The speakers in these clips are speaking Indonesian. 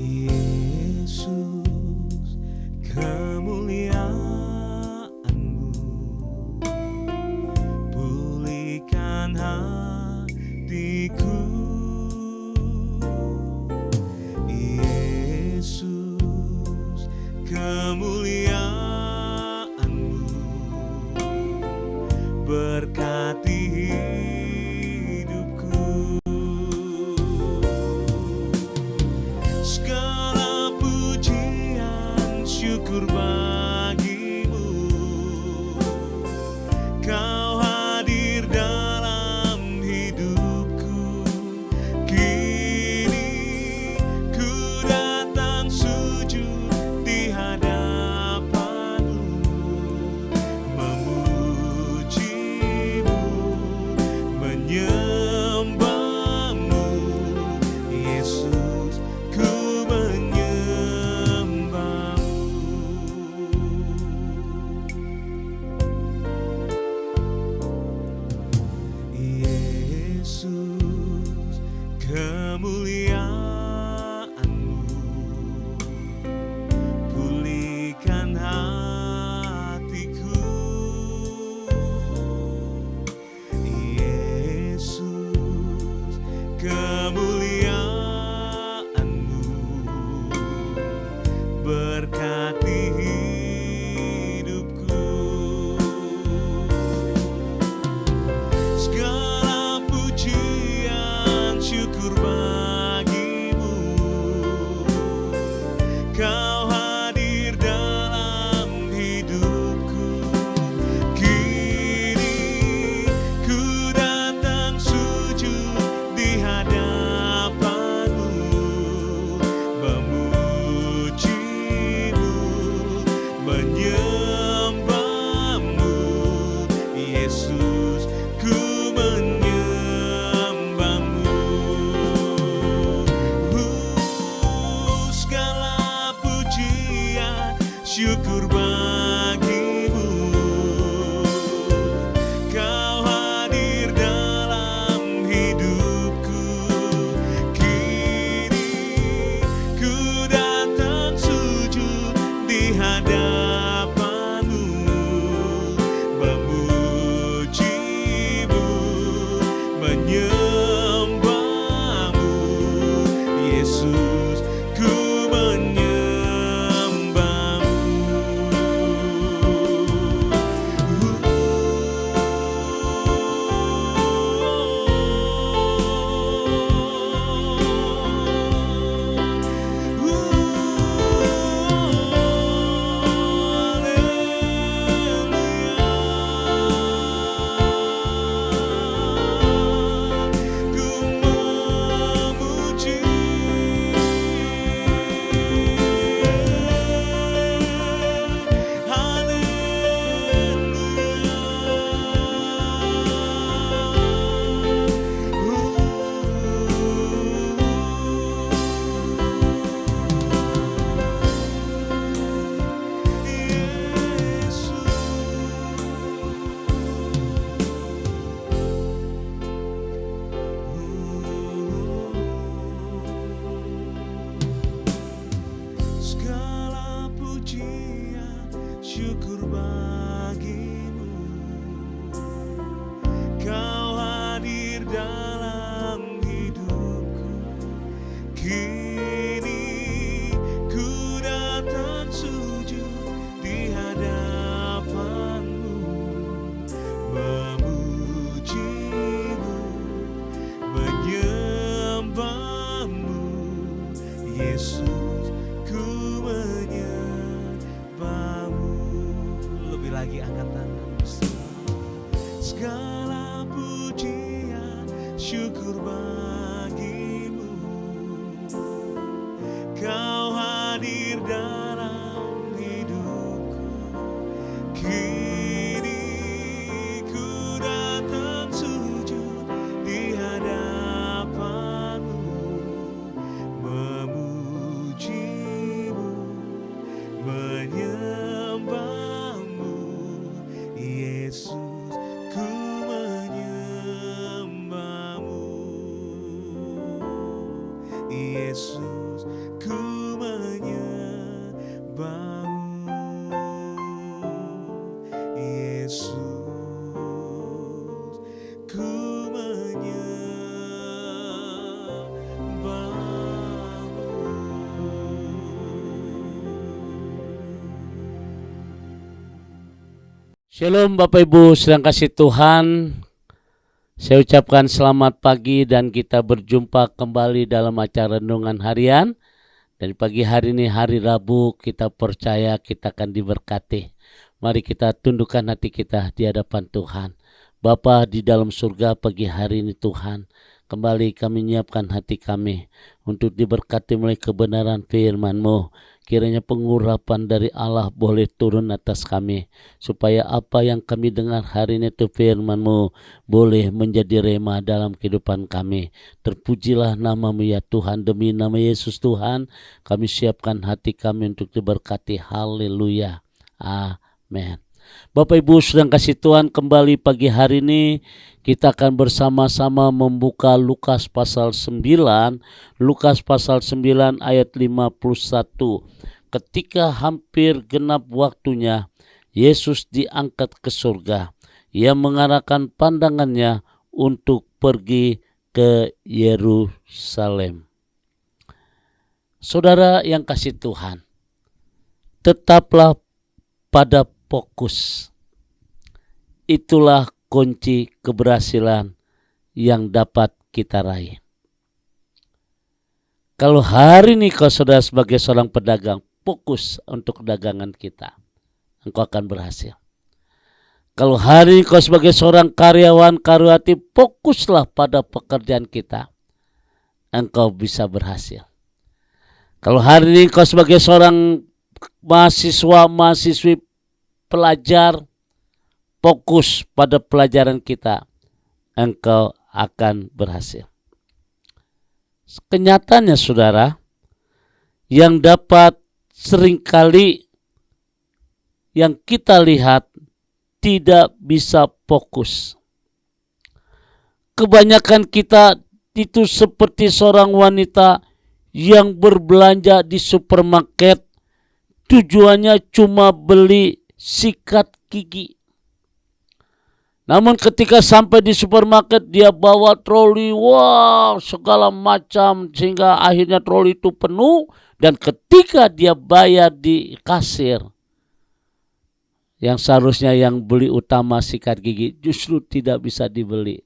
Yesus, kemuliaan-Mu pulihkan hatiku. Yesus, kemuliaan-Mu berkati hidupku. Segala pujian syukur bagimu, Kau hadir dalam hidupku. Kini ku datang sujud di hadapan-Mu, memujimu, menyembah-Mu. Yesus, ku menyembah-Mu. Yesus, kemuliaan-Mu pulihkan hatiku. Yesus, kemuliaan-Mu berkati hidupku. Segala pujian syukur bagimu, Kau hadir dalam hidupku. Kini ku datang sujud di hadapan-Mu, memujimu, menyembah-Mu. Yesus, ku menyembah-Mu. Segala pujian syukur bagimu, Kau hadir dalam hidupku. Kini ku datang sujud di hadapan-Mu, memujimu, menyembah-Mu. Yesus, ku segala pujian syukur bagimu, Kau hadir dalam hidupku. Kini ku datang sujud di hadapan-Mu, memujimu, menyembah-Mu. Yesus, ku menyembah-Mu. Lebih lagi angkat tangan bersama. Segala pujian syukur bagimu, Kau hadir dalam hidupku. Kini ku datang sujud di hadapan-Mu, memujimu, menyembah-Mu. Yesus, ku menyembah-Mu. Yesus, ku Shalom Bapak Ibu sedang kasih Tuhan. Saya ucapkan selamat pagi dan kita berjumpa kembali dalam acara renungan harian. Dan pagi hari ini hari Rabu, kita percaya kita akan diberkati. Mari kita tundukkan hati kita di hadapan Tuhan. Bapa di dalam surga, pagi hari ini Tuhan, kembali kami menyiapkan hati kami untuk diberkati melalui kebenaran firman-Mu. Kiranya pengurapan dari Allah boleh turun atas kami, supaya apa yang kami dengar hari ini itu firman-Mu boleh menjadi rema dalam kehidupan kami. Terpujilah nama-Mu ya Tuhan, demi nama Yesus Tuhan, kami siapkan hati kami untuk diberkati. Haleluya. Amin. Bapak Ibu sedang kasih Tuhan, kembali pagi hari ini kita akan bersama-sama membuka Lukas pasal 9. Lukas pasal 9 ayat 51. Ketika hampir genap waktunya, Yesus diangkat ke surga. Ia mengarahkan pandangannya untuk pergi ke Yerusalem. Saudara yang kasih Tuhan, tetaplah pada fokus. Itulah kunci keberhasilan yang dapat kita raih. Kalau hari ini kau saudara sebagai seorang pedagang, fokus untuk dagangan kita, engkau akan berhasil. Kalau hari ini kau sebagai seorang karyawan karyawati, fokuslah pada pekerjaan kita, engkau bisa berhasil. Kalau hari ini kau sebagai seorang mahasiswa, mahasiswi, pelajar, fokus pada pelajaran kita, engkau akan berhasil. Kenyataannya saudara, yang dapat seringkali yang kita lihat tidak bisa fokus. Kebanyakan kita itu seperti seorang wanita yang berbelanja di supermarket, tujuannya cuma beli sikat gigi. Namun ketika sampai di supermarket dia bawa troli, segala macam, sehingga akhirnya troli itu penuh. Dan ketika dia bayar di kasir, yang seharusnya yang beli utama sikat gigi justru tidak bisa dibeli.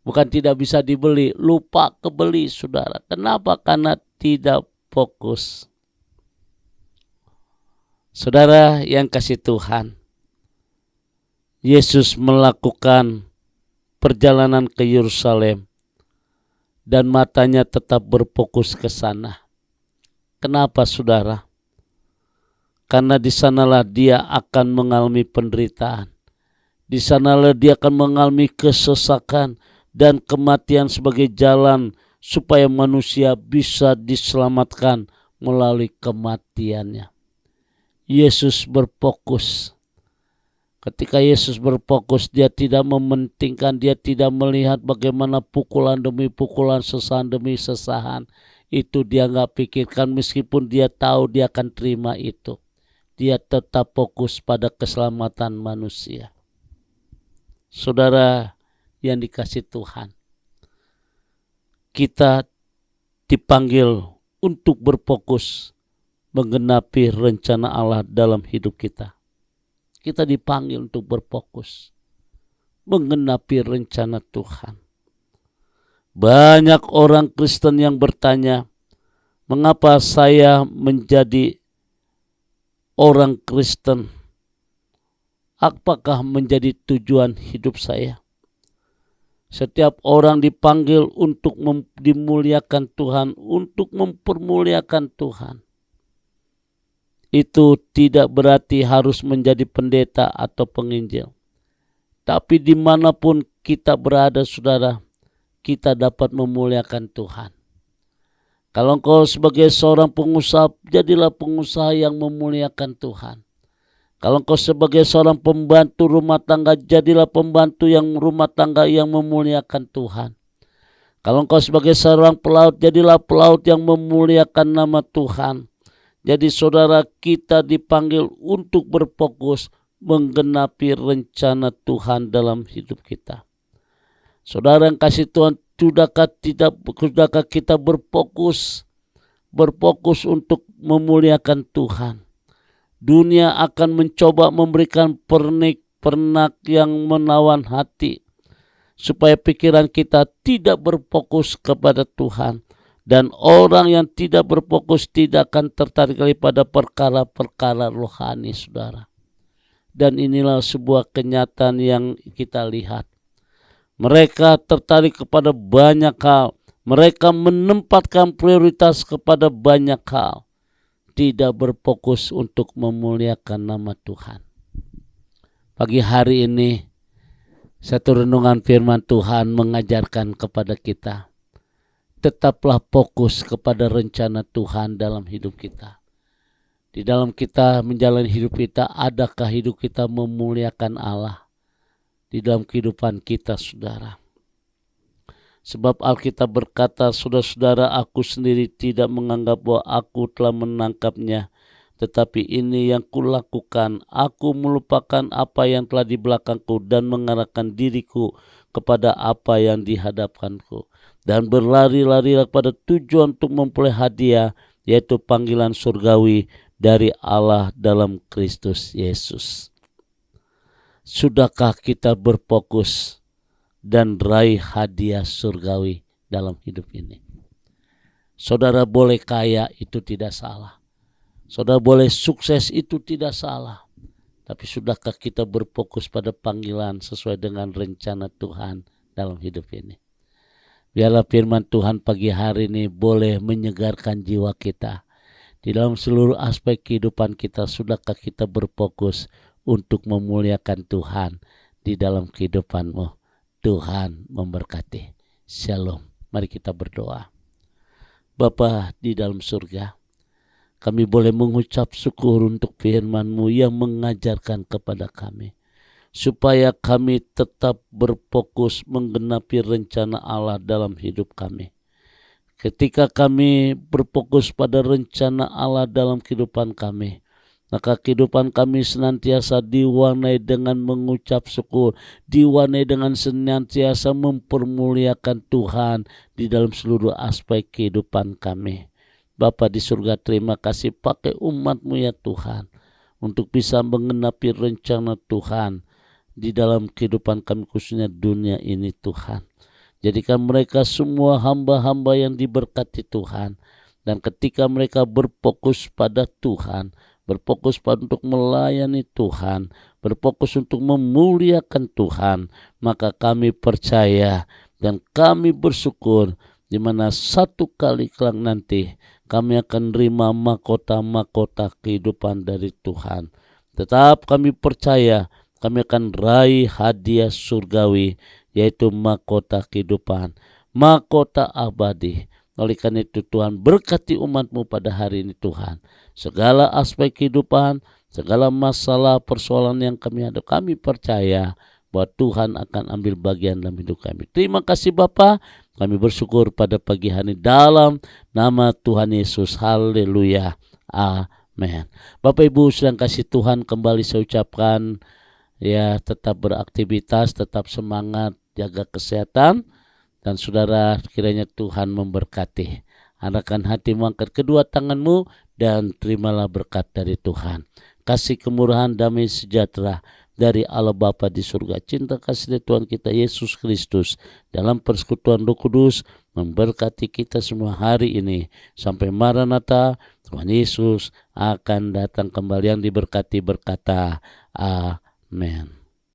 Bukan tidak bisa dibeli, lupa kebeli saudara. Kenapa? Karena tidak fokus. Saudara yang kasih Tuhan, Yesus melakukan perjalanan ke Yerusalem dan matanya tetap berfokus ke sana. Kenapa saudara? Karena di sanalah dia akan mengalami penderitaan. Di sanalah dia akan mengalami kesesakan dan kematian sebagai jalan supaya manusia bisa diselamatkan melalui kematiannya. Yesus berfokus. Ketika Yesus berfokus, dia tidak mementingkan, dia tidak melihat bagaimana pukulan demi pukulan, sesahan demi sesahan. Itu dia gak pikirkan, meskipun dia tahu dia akan terima itu. Dia tetap fokus pada keselamatan manusia. Saudara yang dikasih Tuhan, kita dipanggil untuk berfokus menggenapi rencana Allah dalam hidup kita. Kita dipanggil untuk berfokus menggenapi rencana Tuhan. Banyak orang Kristen yang bertanya, mengapa saya menjadi orang Kristen? Apakah menjadi tujuan hidup saya? Setiap orang dipanggil untuk dimuliakan Tuhan, untuk mempermuliakan Tuhan. Itu tidak berarti harus menjadi pendeta atau penginjil. Tapi dimanapun kita berada saudara, kita dapat memuliakan Tuhan. Kalau engkau sebagai seorang pengusaha, jadilah pengusaha yang memuliakan Tuhan. Kalau engkau sebagai seorang pembantu rumah tangga, jadilah pembantu yang rumah tangga yang memuliakan Tuhan. Kalau engkau sebagai seorang pelaut, jadilah pelaut yang memuliakan nama Tuhan. Jadi saudara, kita dipanggil untuk berfokus menggenapi rencana Tuhan dalam hidup kita. Saudara yang kasih Tuhan, sudahkah kita berfokus untuk memuliakan Tuhan? Dunia akan mencoba memberikan pernak yang menawan hati, supaya pikiran kita tidak berfokus kepada Tuhan. Dan orang yang tidak berfokus tidak akan tertarik lagi pada perkara-perkara rohani, saudara. Dan inilah sebuah kenyataan yang kita lihat. Mereka tertarik kepada banyak hal. Mereka menempatkan prioritas kepada banyak hal. Tidak berfokus untuk memuliakan nama Tuhan. Pagi hari ini, satu renungan firman Tuhan mengajarkan kepada kita, tetaplah fokus kepada rencana Tuhan dalam hidup kita. Di dalam kita menjalani hidup kita, adakah hidup kita memuliakan Allah di dalam kehidupan kita, saudara? Sebab Alkitab berkata, saudara-saudara, aku sendiri tidak menganggap bahwa aku telah menangkapnya, tetapi ini yang kulakukan, aku melupakan apa yang telah di belakangku dan mengarahkan diriku kepada apa yang di hadapanku. Dan berlari-larilah pada tujuan untuk memperoleh hadiah, yaitu panggilan surgawi dari Allah dalam Kristus Yesus. Sudahkah kita berfokus dan raih hadiah surgawi dalam hidup ini? Saudara boleh kaya, itu tidak salah. Saudara boleh sukses, itu tidak salah. Tapi sudahkah kita berfokus pada panggilan sesuai dengan rencana Tuhan dalam hidup ini? Biarlah firman Tuhan pagi hari ini boleh menyegarkan jiwa kita. Di dalam seluruh aspek kehidupan kita, sudahkah kita berfokus untuk memuliakan Tuhan di dalam kehidupanmu? Tuhan memberkati. Shalom. Mari kita berdoa. Bapa di dalam surga, kami boleh mengucap syukur untuk firman-Mu yang mengajarkan kepada kami, supaya kami tetap berfokus menggenapi rencana Allah dalam hidup kami. Ketika kami berfokus pada rencana Allah dalam kehidupan kami, maka kehidupan kami senantiasa diwarnai dengan mengucap syukur, diwarnai dengan senantiasa mempermuliakan Tuhan di dalam seluruh aspek kehidupan kami. Bapa di surga, terima kasih pakai umat-Mu ya Tuhan, untuk bisa menggenapi rencana Tuhan di dalam kehidupan kami, khususnya dunia ini Tuhan. Jadikan mereka semua hamba-hamba yang diberkati Tuhan. Dan ketika mereka berfokus pada Tuhan, berfokus untuk melayani Tuhan, berfokus untuk memuliakan Tuhan, maka kami percaya dan kami bersyukur di mana satu kali kelak nanti kami akan terima mahkota-mahkota kehidupan dari Tuhan. Tetap kami percaya kami akan raih hadiah surgawi, yaitu mahkota kehidupan, mahkota abadi. Oleh karena itu Tuhan, berkati umat-Mu pada hari ini Tuhan. Segala aspek kehidupan, segala masalah persoalan yang kami ada, kami percaya bahwa Tuhan akan ambil bagian dalam hidup kami. Terima kasih Bapa. Kami bersyukur pada pagi hari dalam nama Tuhan Yesus. Haleluya. Amin. Bapak Ibu sedang kasih Tuhan, kembali saya ucapkan, ya, tetap beraktivitas, tetap semangat, jaga kesehatan. Dan saudara, kiranya Tuhan memberkati. Arahkan hatimu, angkat kedua tanganmu, dan terimalah berkat dari Tuhan. Kasih kemurahan, damai sejahtera dari Allah Bapa di surga, cinta kasih dari Tuhan kita Yesus Kristus dalam persekutuan Roh Kudus memberkati kita semua hari ini sampai Maranatha. Tuhan Yesus akan datang kembali. Yang diberkati berkata amin.